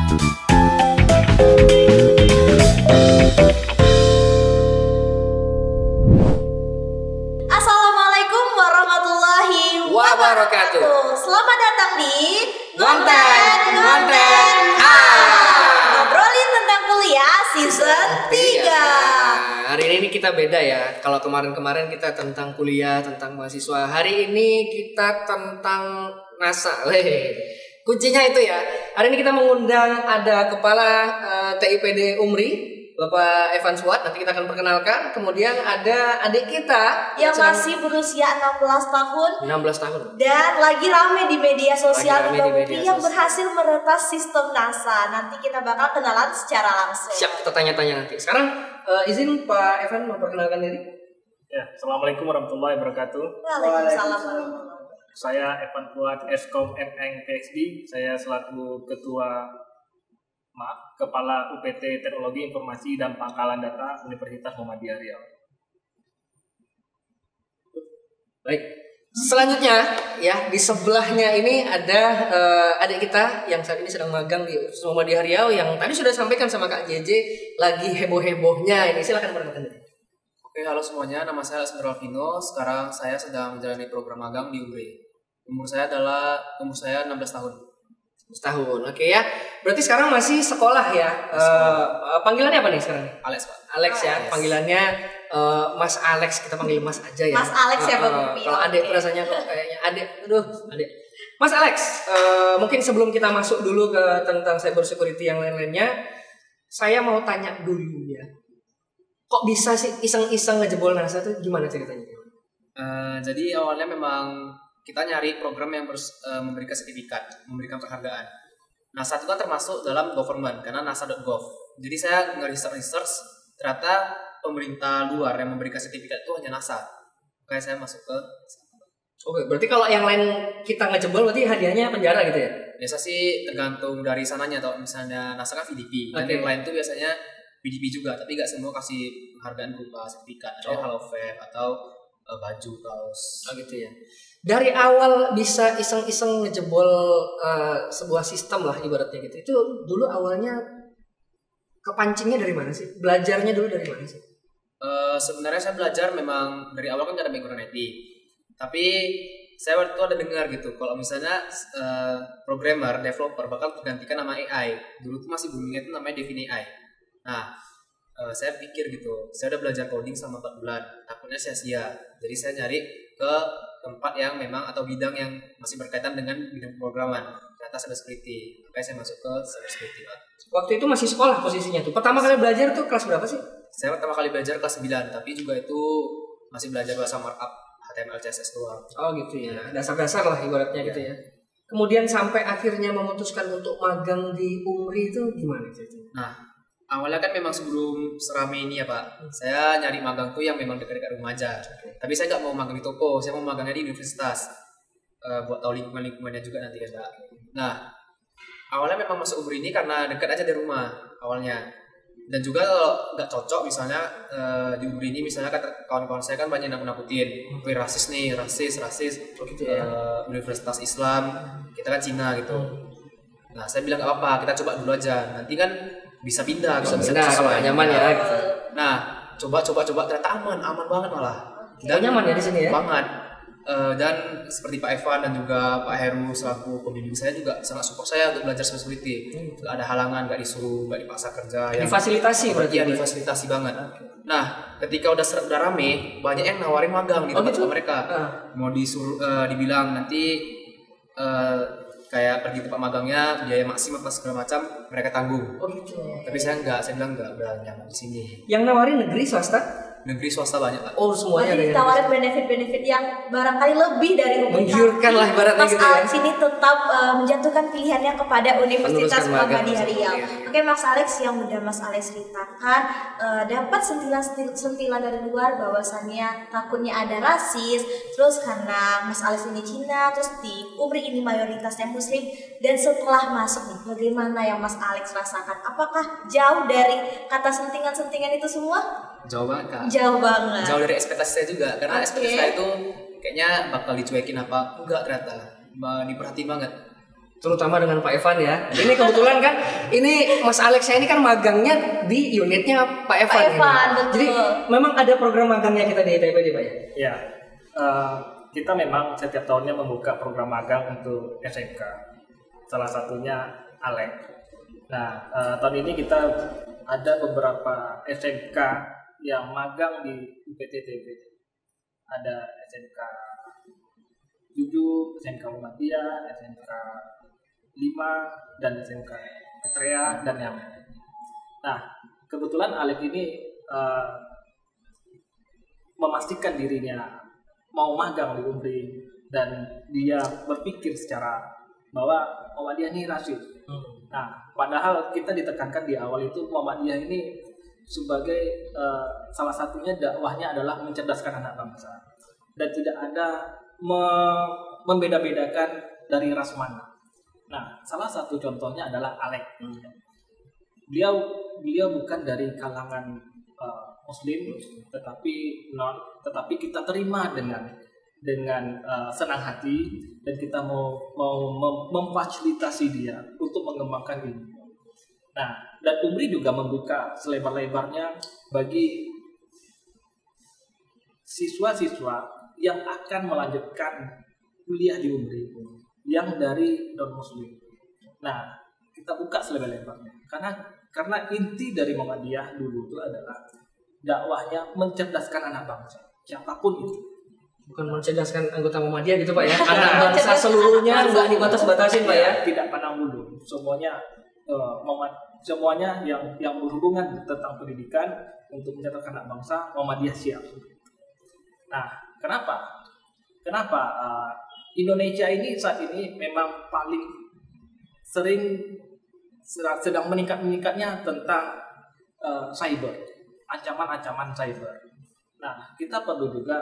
Assalamualaikum warahmatullahi wabarakatuh. Selamat datang di Ngonten ngobrolin tentang kuliah season 3. Hari ini kita beda ya. Kalau kemarin-kemarin kita tentang kuliah, tentang mahasiswa. Hari ini kita tentang NASA. Kuncinya itu ya. Hari ini kita mengundang ada kepala TIPD UMRI, Bapak Evan Suat. Nanti kita akan perkenalkan. Kemudian ada adik kita yang masih berusia 16 tahun. 16 tahun. Dan lagi rame di media sosial yang berhasil meretas sistem NASA. Nanti kita bakal kenalan secara langsung. Siap, kita tanya-tanya nanti. Sekarang izin Pak Evan memperkenalkan diri. Ya, Assalamualaikum warahmatullahi wabarakatuh. Waalaikumsalam warahmatullahi wabarakatuh. Saya Evan Fuad, Eskom MN PhD. Saya selaku Kepala UPT Teknologi Informasi dan Pangkalan Data Universitas Muhammadiyah Riau. Baik. Selanjutnya ya, di sebelahnya ini ada adik kita yang saat ini sedang magang di Universitas Muhammadiyah Riau yang tadi sudah disampaikan sama Kak JJ, lagi heboh-hebohnya ini. Silakan perkenalkan diri. Oke, halo semuanya. Nama saya Alessandro Alvino. Sekarang saya sedang menjalani program magang di UMRI. Umur saya 16 tahun. Setahun, oke ya. Berarti sekarang masih sekolah ya. Panggilannya apa nih sekarang? Alex, Pak. Alex ya. Panggilannya Mas Alex, kita panggil Mas aja ya. Mas Alex ya Bang Upi. Kalau adik rasanya kayaknya adik. Aduh, adik. Mas Alex, mungkin sebelum kita masuk dulu ke tentang cyber security yang lain-lainnya, saya mau tanya dulu ya. Kok bisa sih iseng-iseng ngejebol NASA tuh gimana ceritanya? Jadi awalnya memang kita nyari program yang memberikan sertifikat, memberikan penghargaan. NASA itu kan termasuk dalam government karena nasa.gov. Jadi saya nge-research, ternyata pemerintah luar yang memberikan sertifikat itu hanya NASA. Makanya saya masuk ke. Oke, berarti kalau yang lain kita ngejebol berarti hadiahnya penjara gitu ya? Biasa sih tergantung dari sananya. Atau misalnya NASA kan VDP, dan yang lain itu biasanya VDP juga, tapi nggak semua kasih penghargaan berupa sertifikat. Ada Hall of Fame atau baju, kaos. Oh gitu ya. Dari awal bisa iseng-iseng ngejebol sebuah sistem lah ibaratnya gitu. Itu dulu awalnya kepancingnya dari mana sih? Belajarnya dulu dari mana sih? Sebenarnya saya belajar memang dari awal kan ada background IT. Tapi saya waktu itu ada dengar gitu, kalau misalnya programmer, developer bakal tergantikan nama AI. Dulu tuh masih boomingnya itu namanya Devin AI. Nah, saya pikir gitu, saya udah belajar coding selama 4 bulan, takutnya sia-sia. Jadi saya nyari ke tempat yang memang atau bidang yang masih berkaitan dengan bidang programan, ternyata cyber security. Makanya saya masuk ke cyber security, Pak. Waktu itu masih sekolah posisinya tuh. Pertama kali belajar tuh kelas berapa sih? Saya pertama kali belajar kelas 9, tapi juga itu masih belajar bahasa markup, HTML, CSS doang. Oh gitu ya, dasar-dasar lah ibaratnya gitu ya. Kemudian sampai akhirnya memutuskan untuk magang di UMRI itu gimana ceritanya? Nah, awalnya kan memang sebelum serame ini ya Pak, saya nyari magang tuh yang memang dekat-dekat rumah aja. Tapi saya nggak mau magang di toko, saya mau magangnya di universitas, buat tahu lingkungannya juga nanti kan Pak. Nah, awalnya memang masuk UMRI ini karena dekat aja dari rumah awalnya. Dan juga kalau nggak cocok misalnya di UMRI ini misalnya kawan-kawan saya kan banyak yang nakutin, rasis nih, rasis, gitu ya. Universitas Islam, kita kan Cina gitu. Nah, saya bilang nggak apa-apa, kita coba dulu aja. Nanti kan bisa pindah, bisa nyaman ya. Gitu. Nah, coba ternyata aman banget malah. Dan nyaman ya di sini ya. Banget. Dan seperti Pak Evan dan juga Pak Heru selaku pembimbing saya juga sangat support saya untuk belajar cyber security. Gak ada halangan, gak disuruh, gak dipaksa kerja. Difasilitasi berarti ya? Difasilitasi banget. Nah, ketika udah rame, banyak yang nawarin magang di tempat mereka. Mau disuruh, dibilang nanti kayak pergi tempat magangnya biaya maksimum apa segala macam mereka tanggung. Oh gitu. Tapi saya bilang enggak, udah nyaman di sini. Yang nawarin negeri swasta? Negeri swasta banyak Pak. Oh semuanya. Jadi ditawarin benefit-benefit yang barangkali lebih dari menggiurkan lah ibaratnya gitu ya. Mas Alex ini tetap menjatuhkan pilihannya kepada Universitas Muhammadiyah Riau. Oke Mas Alex, yang udah Mas Alex ceritakan dapat sentilan dari luar bahwasannya takutnya ada rasis, terus karena Mas Alex ini Cina, terus di UMRI ini mayoritasnya Muslim, dan setelah masuk nih bagaimana yang Mas Alex rasakan? Apakah jauh dari kata sentingan-sentingan itu semua? Jauh banget Kak. Jauh banget. Jauh dari ekspektasi saya juga, karena ekspektasi saya itu kayaknya bakal dicuekin apa enggak, ternyata diperhatiin banget. terutama dengan Pak Evan ya. Ini kebetulan kan, ini Mas Alex saya ini kan magangnya di unitnya Pak Evan. Betul. Jadi memang ada program magangnya kita di ITPD Pak ya? Ya, kita memang setiap tahunnya membuka program magang untuk SMK. Salah satunya ALEK. Nah, tahun ini kita ada beberapa SMK yang magang di UPTTB. Ada SMK 7, SMK Muhammadiyah, SMK 5, dan SMK Petrea, dan yang lain. Nah, kebetulan ALEK ini memastikan dirinya mau magang di UMRI, dan dia berpikir secara bahwa Muhammadiyah ini rasis. Nah, padahal kita ditekankan di awal itu Muhammadiyah ini sebagai salah satunya dakwahnya adalah mencerdaskan anak bangsa, dan tidak ada membeda-bedakan dari ras mana. Nah, salah satu contohnya adalah ALEK. Beliau bukan dari kalangan Muslim, tetapi kita terima dengan senang hati, dan kita mau memfasilitasi dia untuk mengembangkan diri. Nah, dan UMRI juga membuka selebar-lebarnya bagi siswa-siswa yang akan melanjutkan kuliah di UMRI yang dari non-Muslim. Nah, kita buka selebar-lebarnya karena inti dari Muhammadiyah dulu itu adalah dakwahnya mencerdaskan anak bangsa, siapapun itu. Bukan mencerdaskan anggota Muhammadiyah gitu Pak ya? Anak bangsa seluruhnya nggak dibatas-batasin Pak ya? Tidak pandang bulu, semuanya yang berhubungan tentang pendidikan untuk mencerdaskan anak bangsa, Muhammadiyah siap. Nah, kenapa Indonesia ini saat ini memang paling sedang meningkatnya tentang cyber, ancaman-ancaman cyber. Nah, kita perlu juga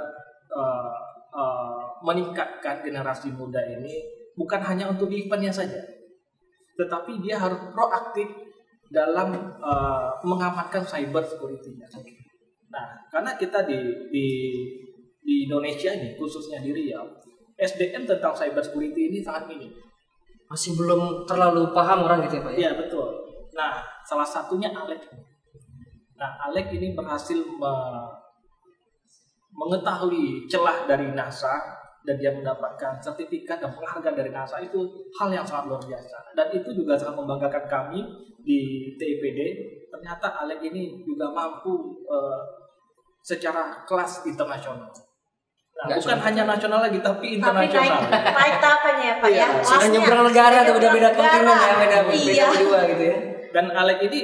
meningkatkan generasi muda ini bukan hanya untuk eventnya saja, tetapi dia harus proaktif dalam mengamankan cyber security-nya. Nah, karena kita di Indonesia ini, khususnya di Riau, SDM tentang cyber security ini sangat minim. Masih belum terlalu paham orang gitu ya Pak ya? Iya, betul. Nah, salah satunya ALEK. Nah, ALEK ini berhasil mengetahui celah dari NASA, dan dia mendapatkan sertifikat dan penghargaan dari NASA. Itu hal yang sangat luar biasa, dan itu juga sangat membanggakan kami di TIPD. Ternyata ALEK ini juga mampu secara kelas internasional. Nah, bukan hanya nasional lagi, tapi internasional. Tapi naik tahapannya ya Pak ya. Sudah nyebrang negara atau beda-beda kontinen ya, beda dua gitu ya. Dan ALEK ini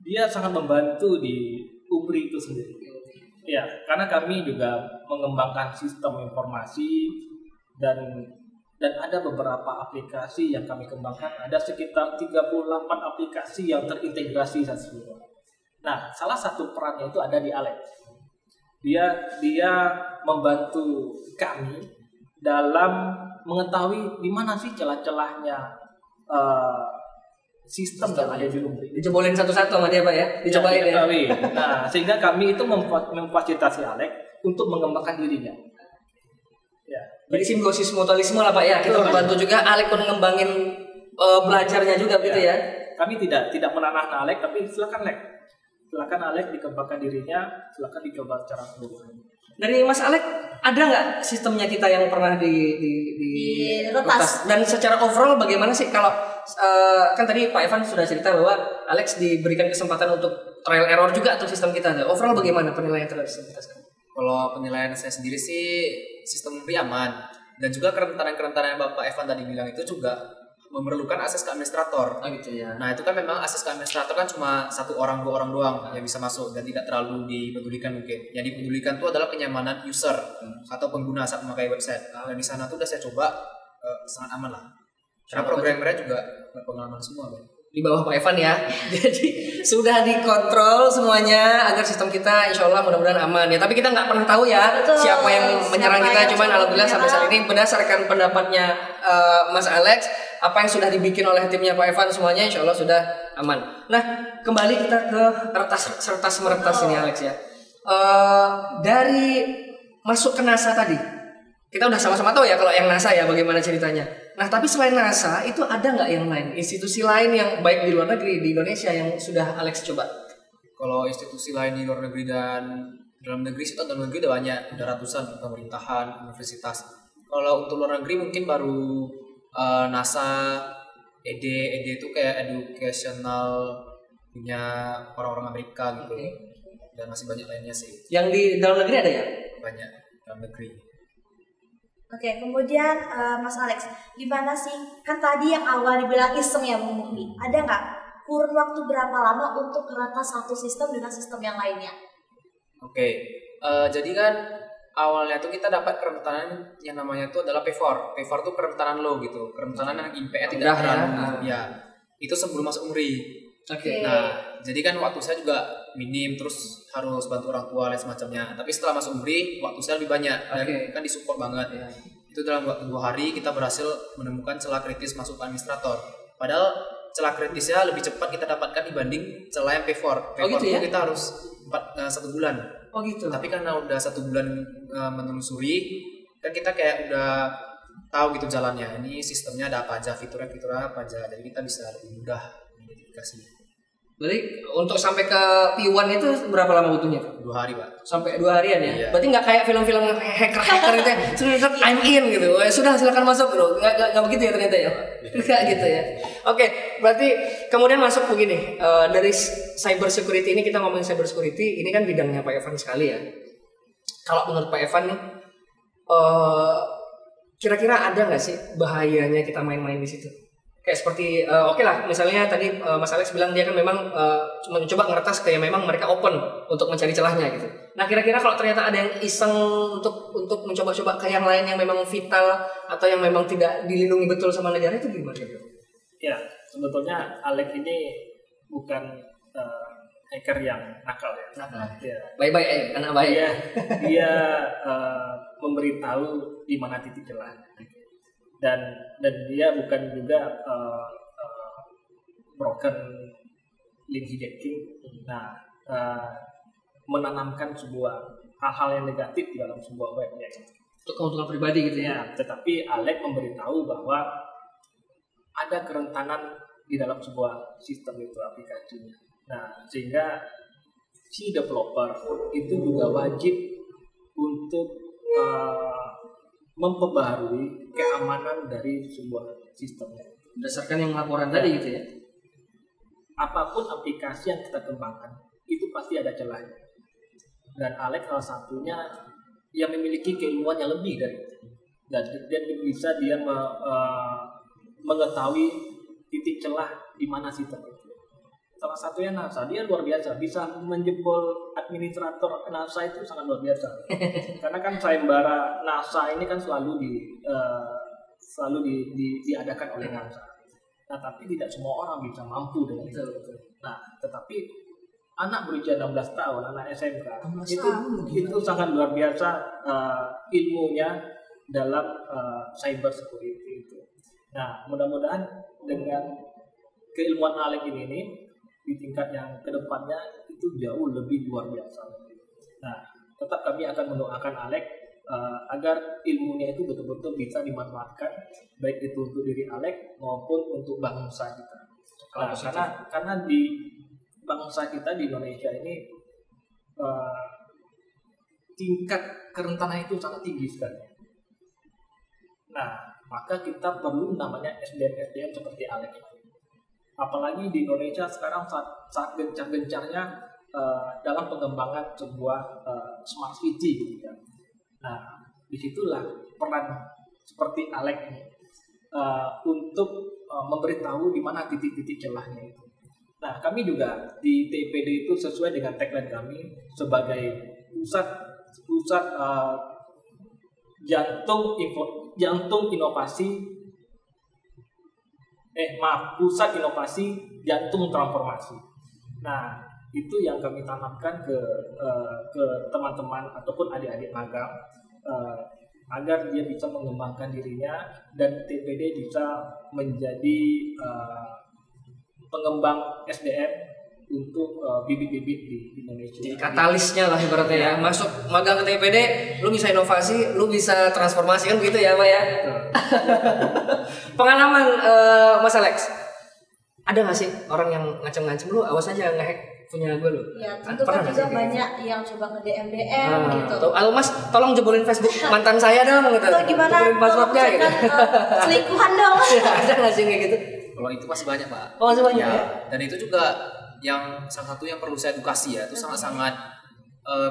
dia sangat membantu di UMRI itu sendiri. Ya, karena kami juga mengembangkan sistem informasi, dan ada beberapa aplikasi yang kami kembangkan. Ada sekitar 38 aplikasi yang terintegrasi satu. Nah, salah satu perannya itu ada di ALEK. Dia membantu kami dalam mengetahui di mana sih celah-celahnya sistem yang ada di UMRI. Dicobain satu-satu sama dia Pak ya? Dicobain ya. Nah, sehingga kami itu memfasilitasi ALEK untuk mengembangkan dirinya. Ya. Jadi simbiosis mutualisme lah Pak ya. Kita membantu juga ALEK mengembangin belajarnya juga gitu ya. Kami tidak menanah ALEK, tapi silakan ALEK dikembangkan dirinya, silakan dicoba secara keseluruhan. Dari Mas Alex, ada nggak sistemnya kita yang pernah di retas? Dan secara overall bagaimana sih kalau kan tadi Pak Evan sudah cerita bahwa Alex diberikan kesempatan untuk trial error juga untuk sistem kita. Overall bagaimana penilaian terhadap sistem kita sekarang? Kalau penilaian saya sendiri sih sistem UMRI aman, dan juga kerentanan-kerentanan yang Bapak Evan tadi bilang itu juga memerlukan akses ke administrator. Gitu ya. Nah, itu kan memang akses ke administrator kan cuma 1 orang 2 orang doang yang bisa masuk, dan tidak terlalu dipedulikan mungkin. Yang dipedulikan itu adalah kenyamanan user atau pengguna saat memakai website. Dan di sana tuh udah saya coba sangat aman lah. Karena programmernya juga berpengalaman semua, Bang. Di bawah Pak Evan ya. Jadi sudah dikontrol semuanya agar sistem kita insya Allah mudah-mudahan aman ya. Tapi kita nggak pernah tahu ya siapa yang menyerang kita. Cuman alhamdulillah sampai saat ini berdasarkan pendapatnya Mas Alex, apa yang sudah dibikin oleh timnya Pak Evan semuanya insya Allah sudah aman. Nah, kembali kita ke sertas meretas ini Alex ya. Dari masuk ke NASA tadi, kita udah sama-sama tahu ya kalau yang NASA ya bagaimana ceritanya. Nah tapi selain NASA itu ada nggak yang lain, institusi lain yang baik di luar negeri, di Indonesia yang sudah Alex coba? Kalau institusi lain di luar negeri dan dalam negeri sih, dalam negeri udah banyak, udah ratusan pemerintahan, universitas. Kalau untuk luar negeri mungkin baru NASA, ED itu kayak educational punya orang-orang Amerika gitu. Dan masih banyak lainnya sih. Yang di dalam negeri ada ya? Banyak dalam negeri. Oke, kemudian Mas Alex, gimana sih? Kan tadi yang awal dibilang iseng ya Bu Mukti. Ada nggak kurun waktu berapa lama untuk merata satu sistem dengan sistem yang lainnya? Oke, jadi kan awalnya tuh kita dapat kerentanan yang namanya tuh adalah P4. P4 tuh kerentanan low gitu, kerentanan yang IPS tidak terlalu ya. Itu sebelum masuk UMRI. Oke. Nah, jadi kan waktu saya juga minim, terus harus bantu orang tua dan semacamnya. Tapi setelah masuk UMRI, waktu saya lebih banyak dan kan disupport banget. Itu dalam waktu 2 hari kita berhasil menemukan celah kritis masuk ke administrator. Padahal celah kritisnya lebih cepat kita dapatkan dibanding celah yang P4. P4 gitu ya? itu kita harus 1 bulan. Oh gitu. Tapi karena udah 1 bulan menelusuri, kan kita kayak udah tahu gitu jalannya. Ini sistemnya ada apa aja, fiturnya apa aja. Jadi kita bisa lebih mudah mengidentifikasi. Berarti untuk sampai ke P1 itu berapa lama butuhnya? 2 hari Pak. Sampai 2 harian ya? Iya. Berarti nggak kayak film-film hacker gitu ya? Sudah I'm in gitu. Sudah silakan masuk bro. Nggak begitu ya ternyata ya? Nggak gitu ya. Oke, berarti kemudian masuk begini. Dari cyber security ini, kita ngomongin cyber security, ini kan bidangnya Pak Evan sekali ya. Kalau menurut Pak Evan nih, kira-kira ada nggak sih bahayanya kita main-main di situ? Kayak seperti oke lah, misalnya tadi Mas Alex bilang dia kan memang mencoba ngeretas kayak memang mereka open untuk mencari celahnya gitu. Nah kira-kira kalau ternyata ada yang iseng untuk mencoba-coba ke yang lain yang memang vital atau yang memang tidak dilindungi betul sama negara, itu gimana? Ya, sebetulnya Alex ini bukan hacker yang nakal ya. Ya. Baik-baik, anak baik. Dia memberitahu di mana titik celah. Dan dia bukan juga broken link hijacking. Nah, menanamkan sebuah hal-hal yang negatif di dalam sebuah web ya. Untuk keuntungan pribadi gitu ya. Tetapi Alex memberitahu bahwa ada kerentanan di dalam sebuah sistem itu, aplikasinya. Nah, sehingga si developer itu juga wajib untuk memperbaharui keamanan dari sebuah sistemnya. Berdasarkan yang laporan tadi gitu ya. Apapun aplikasi yang kita kembangkan, itu pasti ada celahnya. Dan Alex salah satunya yang memiliki keilmuan yang lebih dari itu. Dan bisa dia mengetahui titik celah di mana sistem itu. Salah satunya NASA, dia luar biasa, bisa menjebol administrator NASA itu sangat luar biasa. Karena kan sayembara NASA ini kan selalu diadakan oleh NASA. Nah, tapi tidak semua orang bisa mampu dengan itu. Nah, tetapi anak berusia 16 tahun, anak SMK, itu sangat luar biasa ilmunya dalam cyber security itu. Nah, mudah-mudahan dengan keilmuan Alex ini di tingkat yang kedepannya itu jauh lebih luar biasa. Nah, tetap kami akan mendoakan Alex agar ilmunya itu betul-betul bisa dimanfaatkan, baik itu untuk diri Alex maupun untuk bangsa kita. Nah, karena di bangsa kita di Indonesia ini tingkat kerentanan itu sangat tinggi sekali. Nah, maka kita perlu namanya SDM seperti Alex. Apalagi di Indonesia sekarang saat gencar-gencarnya dalam pengembangan sebuah smart city gitu ya. Nah, disitulah peran seperti Alex ini untuk memberitahu di mana titik-titik celahnya itu. Nah, kami juga di TPD itu sesuai dengan tagline kami sebagai pusat pusat inovasi jantung transformasi. Nah, itu yang kami tanamkan ke teman-teman ataupun adik-adik magang agar dia bisa mengembangkan dirinya dan TPD bisa menjadi pengembang SDM untuk bibit-bibit di Indonesia. Jadi katalisnya lah ibaratnya ya. Masuk magang ke TPD, lu bisa inovasi, lu bisa transformasi kan begitu ya, Pak ya. Pengalaman Mas Alex, ada nggak sih orang yang ngancem-ngancem lu, awas aja ngehack punya gue lu? Ya tentu kan juga banyak yang coba nge DM gitu. Atau Mas, tolong jebolin Facebook mantan saya dong gitu. Atau gimana? Jebolin passwordnya gitu. Selingkuhan dong. Ada nggak sih kayak gitu? Kalau itu masih banyak, Pak. Oh, masih banyak ya? Dan itu juga yang salah satu yang perlu saya edukasi ya, itu sangat-sangat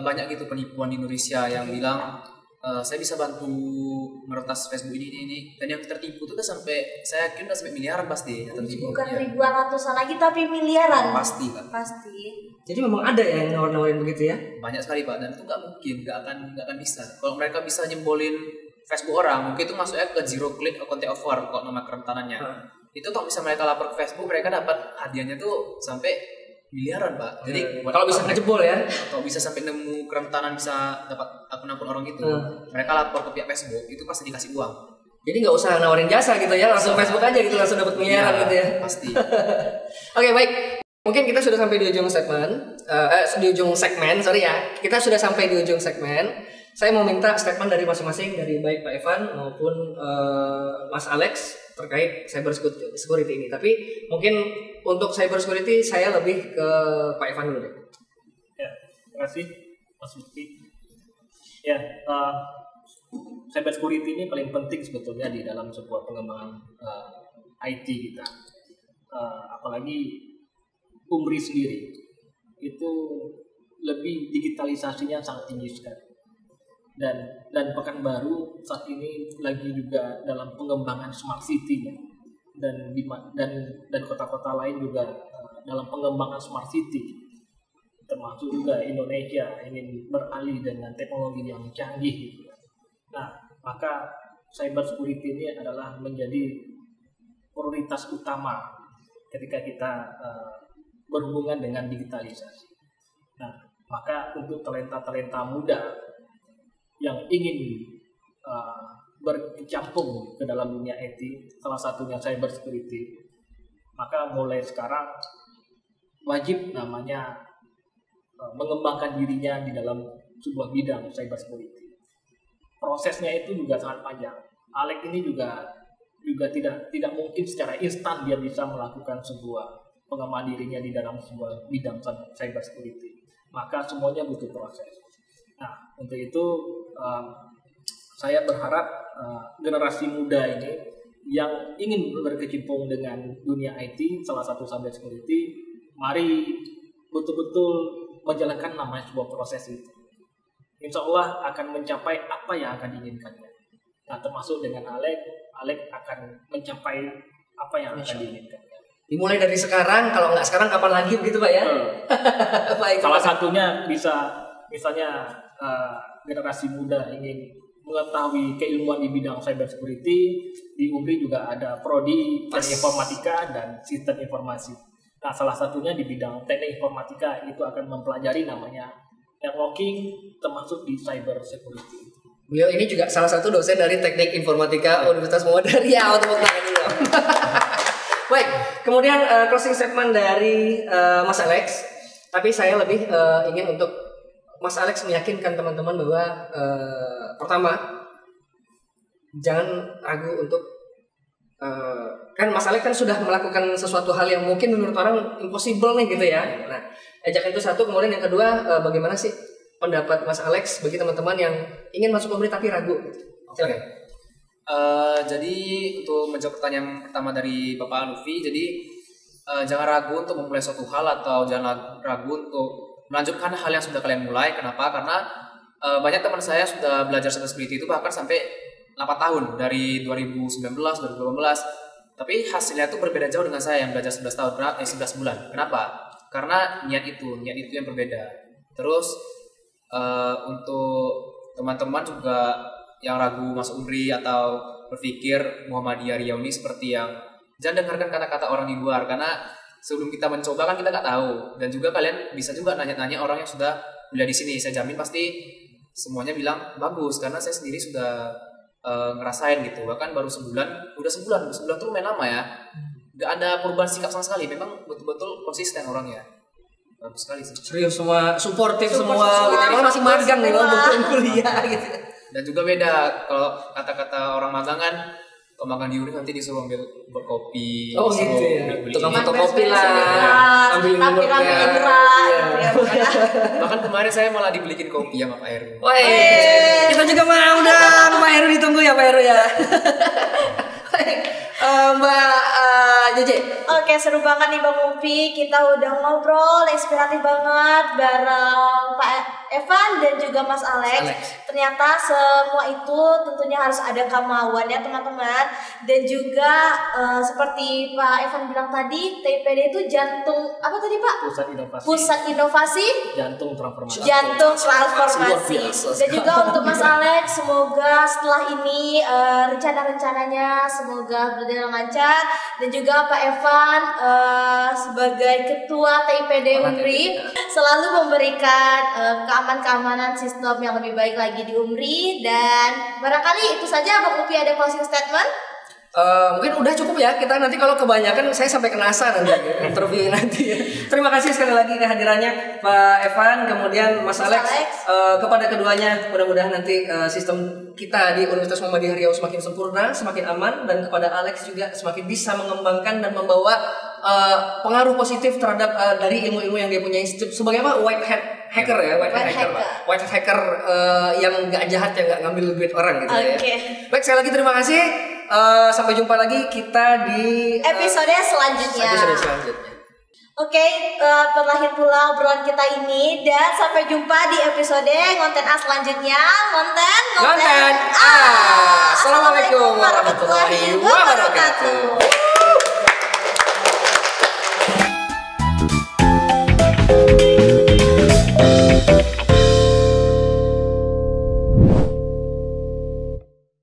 banyak gitu penipuan di Indonesia yang bilang saya bisa bantu meretas Facebook ini, dan yang tertipu itu udah sampai, saya yakin udah sampai miliaran pasti ya, tertipu. Bukan ribuan ratusan lagi tapi miliaran. Pasti Pak. Pasti. Jadi memang ada ya yang nawar-nawarin begitu ya? Banyak sekali Pak, dan itu nggak mungkin, nggak akan bisa. Kalau mereka bisa nyembolin Facebook orang, mungkin itu masuknya ke zero click account offer kok nama kerentanannya. Itu kalau bisa mereka lapor ke Facebook, mereka dapat hadiahnya tuh sampai miliaran Pak. Jadi kalau bisa ngejebol ya, kalau bisa sampai nemu kerentanan bisa dapat akun-akun orang itu, mereka lapor ke pihak Facebook, itu pasti dikasih uang. Jadi nggak usah nawarin jasa gitu ya, langsung Facebook aja gitu, langsung dapat miliaran gitu ya. Pasti. Oke, baik. Mungkin kita sudah sampai di ujung segmen, sorry ya. Kita sudah sampai di ujung segmen. Saya mau minta statement dari masing-masing, dari baik Pak Evan maupun Mas Alex terkait cyber security ini. Tapi mungkin untuk cyber security saya lebih ke Pak Evan dulu deh. Ya, terima kasih Mas Mufti. Ya, cyber security ini paling penting sebetulnya di dalam sebuah pengembangan IT kita. Apalagi Umri sendiri itu lebih digitalisasinya sangat tinggi sekali. Dan Pekanbaru saat ini lagi juga dalam pengembangan smart city dan kota-kota lain juga dalam pengembangan smart city, termasuk juga Indonesia ingin beralih dengan teknologi yang canggih. Nah, maka cyber security ini adalah menjadi prioritas utama ketika kita berhubungan dengan digitalisasi. Nah, maka untuk talenta-talenta muda yang ingin berkecimpung ke dalam dunia IT, salah satunya cyber security, maka mulai sekarang wajib namanya mengembangkan dirinya di dalam sebuah bidang cyber security. Prosesnya itu juga sangat panjang. Alex ini juga tidak mungkin secara instan dia bisa melakukan sebuah pengembangan dirinya di dalam sebuah bidang cyber security. Maka semuanya butuh proses. Nah, untuk itu saya berharap generasi muda ini yang ingin berkecimpung dengan dunia IT, salah satu cyber security, mari betul-betul menjalankan namanya sebuah proses itu. Insya Allah akan mencapai apa yang akan diinginkannya. Nah, termasuk dengan Alex akan mencapai apa yang akan diinginkannya. Dimulai dari sekarang, kalau nggak sekarang kapan lagi begitu Pak ya? Baik, salah satunya bisa misalnya generasi muda ingin mengetahui keilmuan di bidang cyber security, di UMRI juga ada prodi teknik informatika dan sistem informasi. Nah, salah satunya di bidang teknik informatika itu akan mempelajari namanya networking, termasuk di cyber security. Beliau ini juga salah satu dosen dari teknik informatika Universitas Muhammadiyah Riau. Tepuk tangan dulu. Baik, kemudian closing statement dari Mas Alex. Tapi saya lebih ingin untuk Mas Alex meyakinkan teman-teman bahwa pertama, jangan ragu untuk kan Mas Alex kan sudah melakukan sesuatu hal yang mungkin menurut orang impossible nih gitu ya. Nah, ajakan itu satu. Kemudian yang kedua, bagaimana sih pendapat Mas Alex bagi teman-teman yang ingin masuk UMRI tapi ragu? Silakan. Jadi untuk menjawab pertanyaan pertama dari Bapak Lutfi, jadi jangan ragu untuk memulai suatu hal atau jangan ragu untuk melanjutkan hal yang sudah kalian mulai. Kenapa? Karena banyak teman saya sudah belajar cyber security itu bahkan sampai 8 tahun dari 2019, 2018. Tapi hasilnya itu berbeda jauh dengan saya yang belajar 11 bulan. Kenapa? Karena niat itu yang berbeda. Terus untuk teman-teman juga yang ragu masuk UMRI atau berpikir Muhammadiyah Riau ini seperti yang, jangan dengarkan kata-kata orang di luar, karena sebelum kita mencoba kan kita nggak tahu. Dan juga kalian bisa juga nanya-nanya orang yang sudah kuliah di sini. Saya jamin pasti semuanya bilang bagus, karena saya sendiri sudah ngerasain gitu. Bahkan baru sebulan tuh lumayan lama ya. Nggak ada perubahan sikap sama sekali. Memang betul-betul konsisten orangnya. bagus sekali sih. Serius, semua suportif semua gitu. Emang masih magang nih loh, belum kuliah gitu. Dan juga beda kalau kata-kata orang magang kan, kalau magang di Univ nanti disuruh ambil kopi. Oh gitu ya. Tukang fotokopi lah. Ambil rapi-rapiin Bahkan kemarin saya malah dibelikin kopi sama Pak Heru. Woi, kita juga mau dong. Pak Heru ditunggu ya Pak Heru ya. Mbak JJ. Oke, seru banget nih Bang Upi. Kita udah ngobrol inspiratif banget bareng Pak Evan dan juga Mas Alex. Ternyata semua itu tentunya harus ada kemauan ya teman-teman. Dan juga seperti Pak Evan bilang tadi, TIPD itu jantung apa tadi Pak? Pusat inovasi. Jantung transformasi. Dan juga untuk Mas Alex, semoga setelah ini rencana-rencananya semoga berjalan lancar. Dan juga Pak Evan sebagai ketua TIPD Unri selalu memberikan keamanan sistem yang lebih baik lagi di Unri. Dan barangkali itu saja Bang Upi, ada closing statement? Mungkin udah cukup ya, kita nanti kalau kebanyakan saya sampai kenasa nanti interview nanti ya. Terima kasih sekali lagi kehadirannya Pak Evan, kemudian Mas Alex. Kepada keduanya mudah-mudahan nanti sistem kita di Universitas Muhammadiyah Riau semakin sempurna, semakin aman, dan kepada Alex juga semakin bisa mengembangkan dan membawa pengaruh positif terhadap dari ilmu-ilmu yang dia punya sebagai apa, white hat hacker ya, white hat hacker yang nggak jahat, yang nggak ngambil duit orang gitu ya. Baik, sekali lagi terima kasih. Sampai jumpa lagi kita di episode selanjutnya. Oke, berakhir pula obrolan kita ini, dan sampai jumpa di episode Ngonten A selanjutnya. Ngonten. Assalamualaikum warahmatullahi wabarakatuh.